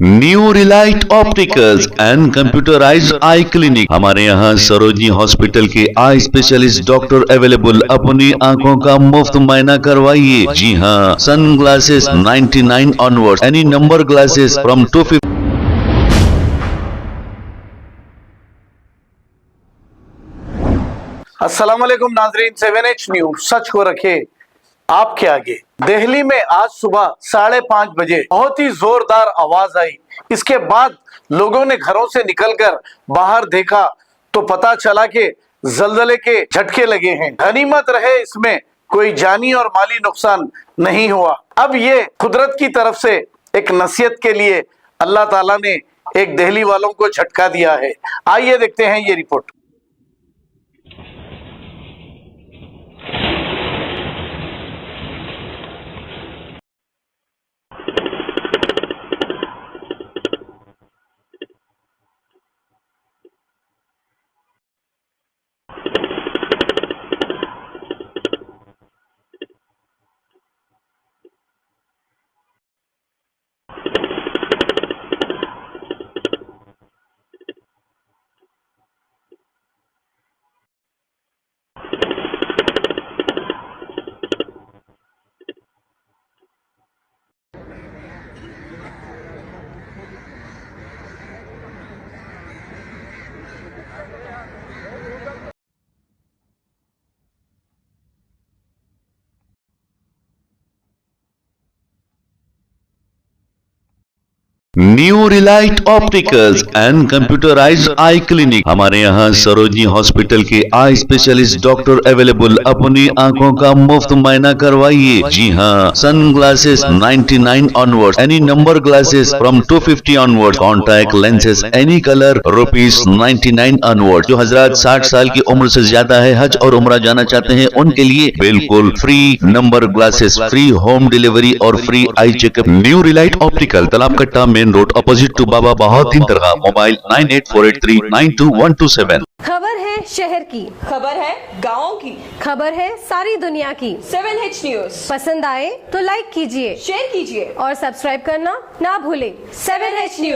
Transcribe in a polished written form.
New Relight opticals and computerised I clinic. हमारे यहाँ Sarojini hospital के आई स्पेशलिस्ट डॉक्टर अवेलेबल। अपनी आंखों का मुफ्त मुआयना करवाइए। जी हाँ, sun glasses 99 onward, any number glasses from 250। अस्सलाम वालेकुम नाजरीन, 7H न्यूज सच को रखे आपके आगे। दिल्ली में आज सुबह 5:30 बजे बहुत ही जोरदार आवाज आई। इसके बाद लोगों ने घरों से निकलकर बाहर देखा तो पता चला कि जलजले के झटके लगे हैं। गनीमत रहे इसमें कोई जानी और माली नुकसान नहीं हुआ। अब ये कुदरत की तरफ से एक नसीहत के लिए अल्लाह ताला ने एक दिल्ली वालों को झटका दिया है। आइए देखते हैं ये report. New Relight opticals and computerised I clinic. हमारे यहाँ सरोजनी हॉस्पिटल के आई स्पेशलिस्ट डॉक्टर अवेलेबल। अपनी आंखों का मुफ्त मुआयना करवाइए। जी हाँ, sun glasses 99 onward, any number glasses from 250 onward, contact lenses any colour ₹99 onward. जो हजरात 60 साल की उम्र से ज्यादा है, हज और उम्रा जाना चाहते हैं, उनके लिए बिल्कुल free number glasses, free home delivery और free eye checkup. New relight optical, Talab Katta, main road, opposite to Baba Bahauddin Dargah. Mobile 9848392127। खबर है शहर की, खबर है गाँव की, खबर है सारी दुनिया की। 7H न्यूज पसंद आए तो लाइक कीजिए, शेयर कीजिए और सब्सक्राइब करना ना भूलें। 7H news.